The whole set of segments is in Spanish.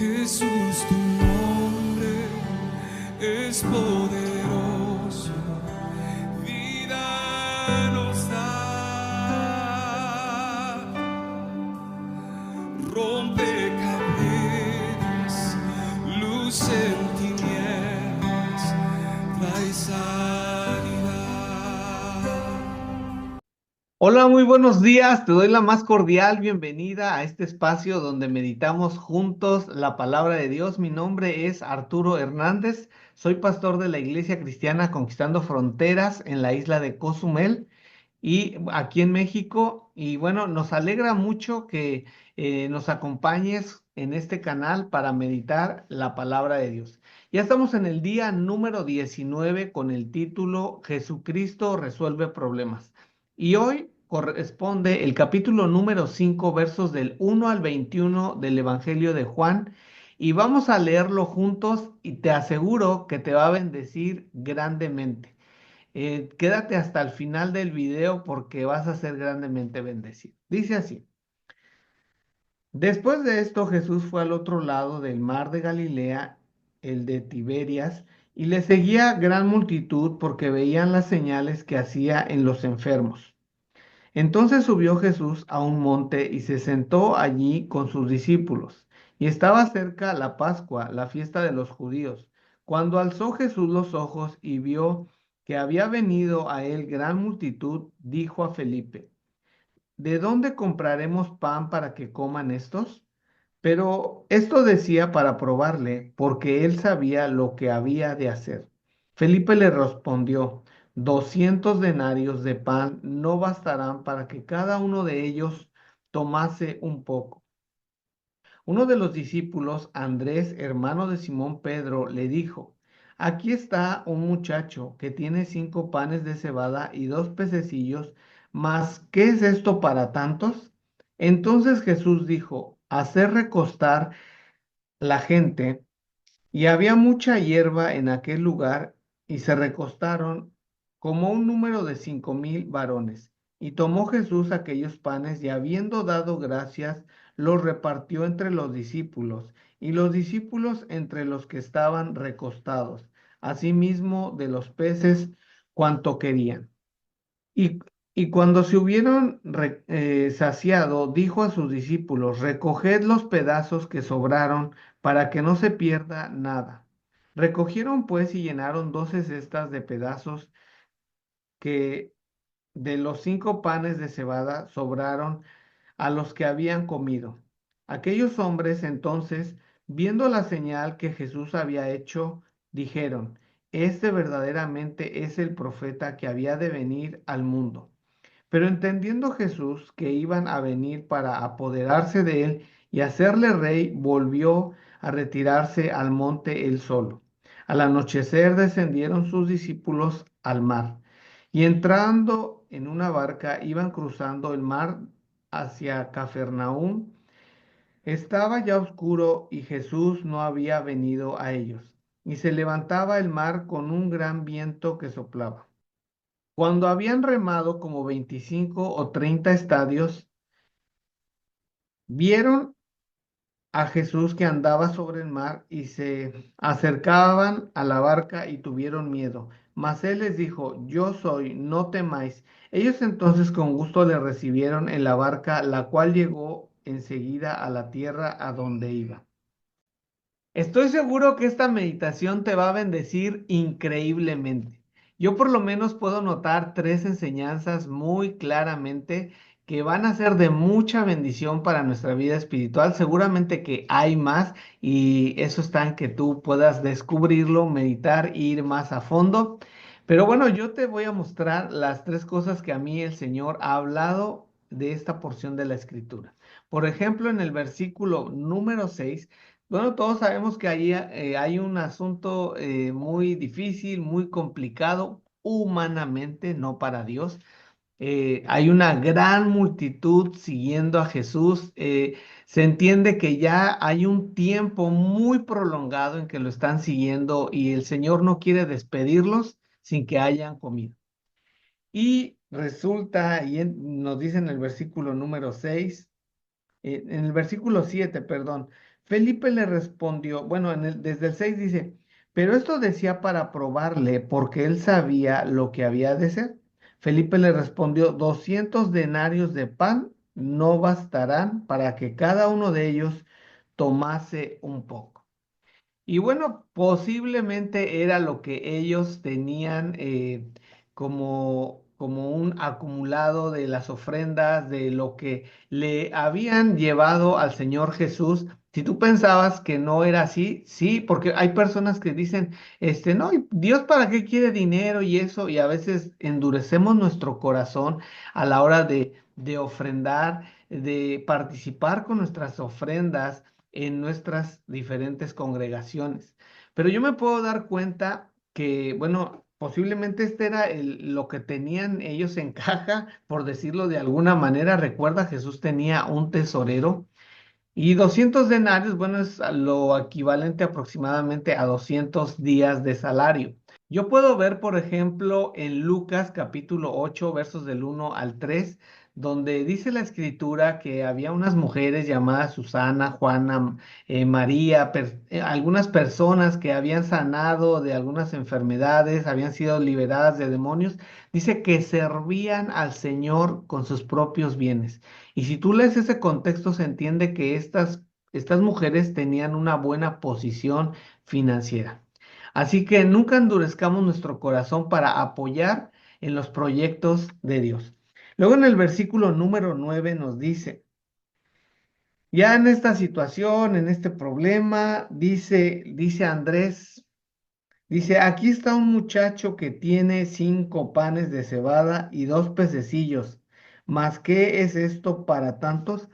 Jesús, tu nombre es poderoso, vida nos da, rompe cadenas, luz en tinieblas, trae sanidad. Hola, muy buenos días. Te doy la más cordial bienvenida a este espacio donde meditamos juntos la palabra de Dios. Mi nombre es Arturo Hernández. Soy pastor de la Iglesia Cristiana Conquistando Fronteras en la isla de Cozumel y aquí en México. Y bueno, nos alegra mucho que nos acompañes en este canal para meditar la palabra de Dios. Ya estamos en el día número 19 con el título Jesucristo resuelve problemas. Y hoy corresponde el capítulo número 5, versos del 1 al 21 del Evangelio de Juan. Y vamos a leerlo juntos y te aseguro que te va a bendecir grandemente. Quédate hasta el final del video porque vas a ser grandemente bendecido. Dice así: Después de esto, Jesús fue al otro lado del mar de Galilea, el de Tiberias, y le seguía gran multitud porque veían las señales que hacía en los enfermos. Entonces subió Jesús a un monte y se sentó allí con sus discípulos. Y estaba cerca la Pascua, la fiesta de los judíos. Cuando alzó Jesús los ojos y vio que había venido a él gran multitud, dijo a Felipe: ¿De dónde compraremos pan para que coman estos? Pero esto decía para probarle, porque él sabía lo que había de hacer. Felipe le respondió: 200 denarios de pan no bastarán para que cada uno de ellos tomase un poco. Uno de los discípulos, Andrés, hermano de Simón Pedro, le dijo: Aquí está un muchacho que tiene 5 panes de cebada y 2 pececillos, mas ¿qué es esto para tantos? Entonces Jesús dijo: Hacer recostar la gente, y había mucha hierba en aquel lugar, y se recostaron como un número de 5,000 varones. Y tomó Jesús aquellos panes, y habiendo dado gracias, los repartió entre los discípulos, y los discípulos entre los que estaban recostados, asimismo de los peces cuanto querían. Y, y cuando se hubieron saciado, dijo a sus discípulos: Recoged los pedazos que sobraron, para que no se pierda nada. Recogieron pues y llenaron 12 cestas de pedazos que de los 5 panes de cebada sobraron a los que habían comido. Aquellos hombres entonces, viendo la señal que Jesús había hecho, dijeron: Este verdaderamente es el profeta que había de venir al mundo. Pero entendiendo Jesús que iban a venir para apoderarse de él y hacerle rey, volvió a retirarse al monte él solo. Al anochecer descendieron sus discípulos al mar, y entrando en una barca iban cruzando el mar hacia Cafarnaúm. Estaba ya oscuro y Jesús no había venido a ellos, y se levantaba el mar con un gran viento que soplaba. Cuando habían remado como 25 o 30 estadios, vieron a Jesús que andaba sobre el mar y se acercaban a la barca y tuvieron miedo. Mas él les dijo: Yo soy, no temáis. Ellos entonces con gusto le recibieron en la barca, la cual llegó enseguida a la tierra a donde iba. Estoy seguro que esta meditación te va a bendecir increíblemente. Yo por lo menos puedo notar 3 enseñanzas muy claramente que van a ser de mucha bendición para nuestra vida espiritual. Seguramente que hay más y eso está en que tú puedas descubrirlo, meditar e ir más a fondo. Pero bueno, yo te voy a mostrar las 3 cosas que a mí el Señor ha hablado de esta porción de la Escritura. Por ejemplo, en el versículo número 6. Bueno, todos sabemos que ahí hay un asunto muy difícil, muy complicado humanamente, no para Dios. Hay una gran multitud siguiendo a Jesús. Se entiende que ya hay un tiempo muy prolongado en que lo están siguiendo y el Señor no quiere despedirlos sin que hayan comido. Y resulta, nos dice en el versículo número 6, en el versículo 7, perdón. Felipe le respondió, bueno, desde el 6 dice, pero esto decía para probarle, porque él sabía lo que había de ser. Felipe le respondió, 200 denarios de pan no bastarán para que cada uno de ellos tomase un poco. Y bueno, posiblemente era lo que ellos tenían como un acumulado de las ofrendas, de lo que le habían llevado al Señor Jesús. Si tú pensabas que no era así, sí, porque hay personas que dicen, no, ¿y Dios para qué quiere dinero y eso? Y a veces endurecemos nuestro corazón a la hora de ofrendar, de participar con nuestras ofrendas en nuestras diferentes congregaciones. Pero yo me puedo dar cuenta que, bueno, posiblemente este era lo que tenían ellos en caja, por decirlo de alguna manera. Recuerda, Jesús tenía un tesorero y 200 denarios, bueno, es lo equivalente aproximadamente a 200 días de salario. Yo puedo ver, por ejemplo, en Lucas capítulo 8 versos del 1 al 3, donde dice la escritura que había unas mujeres llamadas Susana, Juana, María, algunas personas que habían sanado de algunas enfermedades, habían sido liberadas de demonios. Dice que servían al Señor con sus propios bienes. Y si tú lees ese contexto, se entiende que estas mujeres tenían una buena posición financiera. Así que nunca endurezcamos nuestro corazón para apoyar en los proyectos de Dios. Luego en el versículo número 9 nos dice, ya en esta situación, en este problema, dice Andrés, dice, aquí está un muchacho que tiene 5 panes de cebada y 2 pececillos. ¿Mas qué es esto para tantos?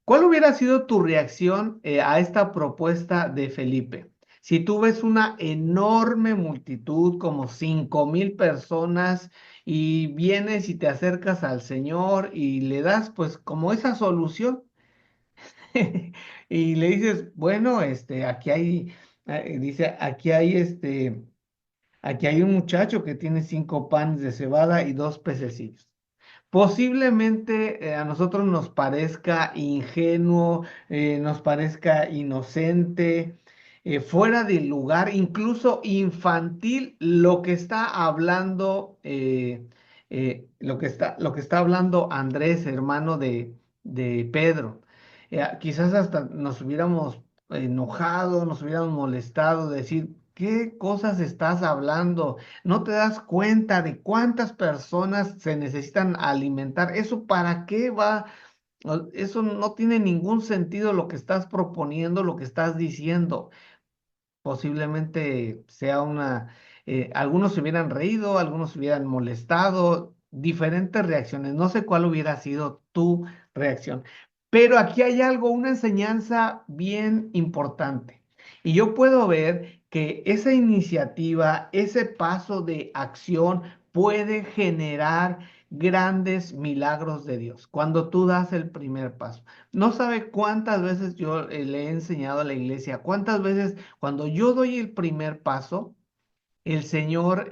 ¿Cuál hubiera sido tu reacción a esta propuesta de Felipe? Si tú ves una enorme multitud, como 5,000 personas, y vienes y te acercas al Señor y le das pues como esa solución y le dices, bueno, aquí hay, dice, aquí hay un muchacho que tiene 5 panes de cebada y 2 pececillos. Posiblemente a nosotros nos parezca ingenuo, nos parezca inocente, fuera de lugar, incluso infantil, lo que está hablando, lo que está hablando Andrés, hermano de Pedro. Quizás hasta nos hubiéramos enojado, nos hubiéramos molestado, decir, ¿qué cosas estás hablando? No te das cuenta de cuántas personas se necesitan alimentar. ¿Eso para qué va? Eso no tiene ningún sentido lo que estás proponiendo, lo que estás diciendo. Posiblemente sea algunos se hubieran reído, algunos se hubieran molestado, diferentes reacciones. No sé cuál hubiera sido tu reacción. Pero aquí hay algo, una enseñanza bien importante. Y yo puedo ver que esa iniciativa, ese paso de acción puede generar grandes milagros de Dios cuando tú das el primer paso. No sabe cuántas veces yo le he enseñado a la iglesia, cuántas veces cuando yo doy el primer paso, el Señor,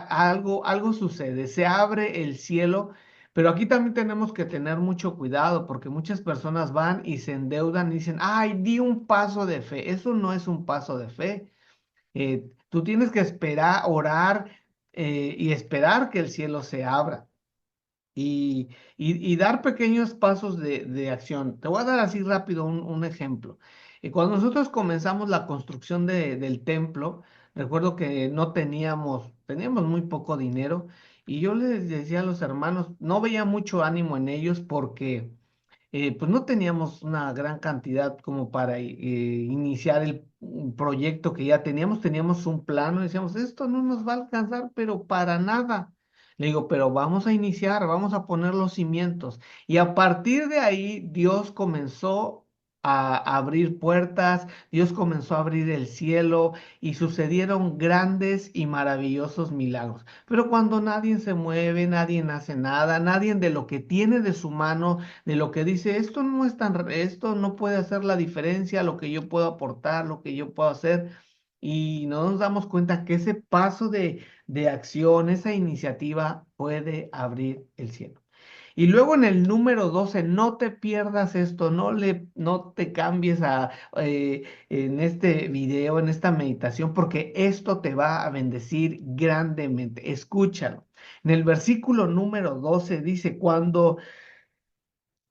algo sucede, se abre el cielo, pero aquí también tenemos que tener mucho cuidado porque muchas personas van y se endeudan y dicen, ay, di un paso de fe. Eso no es un paso de fe. Tú tienes que esperar, orar y esperar que el cielo se abra y dar pequeños pasos de acción. Te voy a dar así rápido un ejemplo. Cuando nosotros comenzamos la construcción del templo, recuerdo que no teníamos muy poco dinero y yo les decía a los hermanos, no veía mucho ánimo en ellos porque pues no teníamos una gran cantidad como para iniciar un proyecto que ya teníamos un plano, y decíamos, esto no nos va a alcanzar, pero para nada. Le digo, pero vamos a iniciar, vamos a poner los cimientos. Y a partir de ahí, Dios comenzó a abrir puertas, Dios comenzó a abrir el cielo y sucedieron grandes y maravillosos milagros. Pero cuando nadie se mueve, nadie hace nada, nadie de lo que tiene de su mano de lo que dice, esto no puede hacer la diferencia, lo que yo puedo aportar, lo que yo puedo hacer, y no nos damos cuenta que ese paso de acción, esa iniciativa puede abrir el cielo. Y luego en el número 12, no te pierdas esto, no te cambies en este video, en esta meditación, porque esto te va a bendecir grandemente. Escúchalo. En el versículo número 12 dice, cuando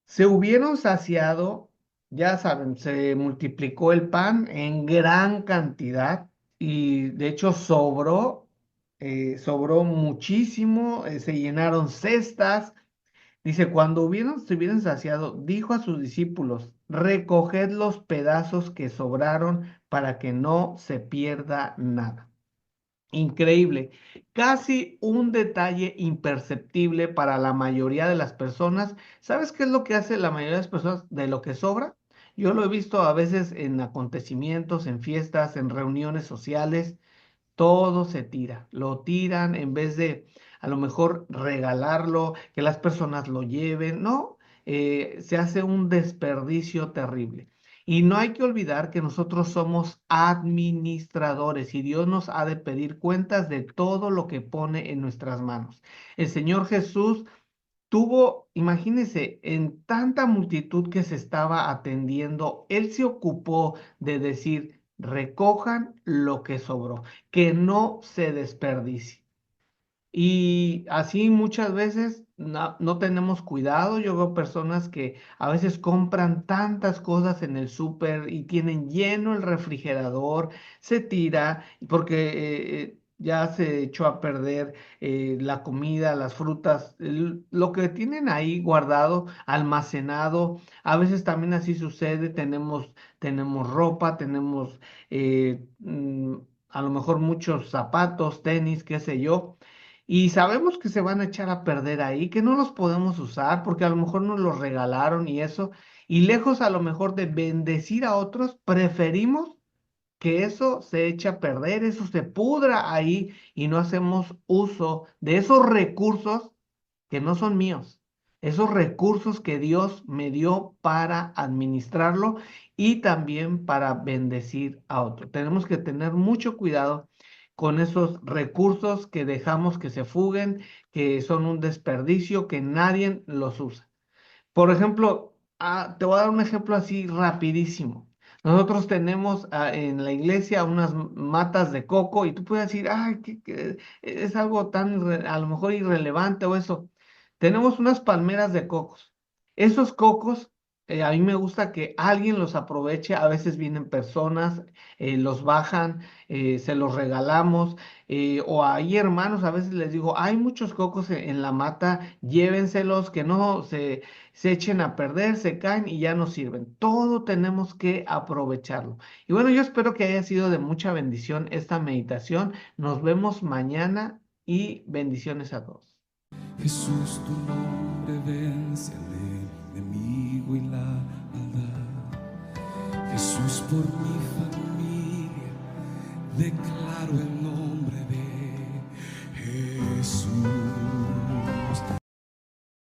se hubieron saciado, ya saben, se multiplicó el pan en gran cantidad y de hecho sobró muchísimo, se llenaron cestas. Dice, cuando se hubieron saciado, dijo a sus discípulos, recoged los pedazos que sobraron para que no se pierda nada. Increíble, casi un detalle imperceptible para la mayoría de las personas. ¿Sabes qué es lo que hace la mayoría de las personas de lo que sobra? Yo lo he visto a veces en acontecimientos, en fiestas, en reuniones sociales. Todo se tira, lo tiran en vez de a lo mejor regalarlo, que las personas lo lleven, no, se hace un desperdicio terrible. Y no hay que olvidar que nosotros somos administradores y Dios nos ha de pedir cuentas de todo lo que pone en nuestras manos. El Señor Jesús tuvo, imagínense, en tanta multitud que se estaba atendiendo, Él se ocupó de decir, recojan lo que sobró, que no se desperdicie. Y así muchas veces no tenemos cuidado. Yo veo personas que a veces compran tantas cosas en el súper y tienen lleno el refrigerador, se tira porque ya se echó a perder la comida, las frutas, lo que tienen ahí guardado, almacenado. A veces también así sucede. Tenemos ropa, tenemos a lo mejor muchos zapatos, tenis, qué sé yo, y sabemos que se van a echar a perder ahí, que no los podemos usar porque a lo mejor nos los regalaron y eso, y lejos a lo mejor de bendecir a otros, preferimos que eso se eche a perder, eso se pudra ahí y no hacemos uso de esos recursos que no son míos, esos recursos que Dios me dio para administrarlo y también para bendecir a otro. Tenemos que tener mucho cuidado con esos recursos que dejamos que se fuguen, que son un desperdicio, que nadie los usa. Por ejemplo, te voy a dar un ejemplo así rapidísimo. Nosotros tenemos en la iglesia unas matas de coco y tú puedes decir, ay, es algo tan a lo mejor irrelevante o eso. Tenemos unas palmeras de cocos. Esos cocos, a mí me gusta que alguien los aproveche. A veces vienen personas, los bajan, se los regalamos. O hay hermanos, a veces les digo, hay muchos cocos en la mata, llévenselos, que no se echen a perder, se caen y ya no sirven. Todo tenemos que aprovecharlo. Y bueno, yo espero que haya sido de mucha bendición esta meditación. Nos vemos mañana y bendiciones a todos. Jesús, tu nombre vence al enemigo y la maldad. Jesús, por mi familia declaro el nombre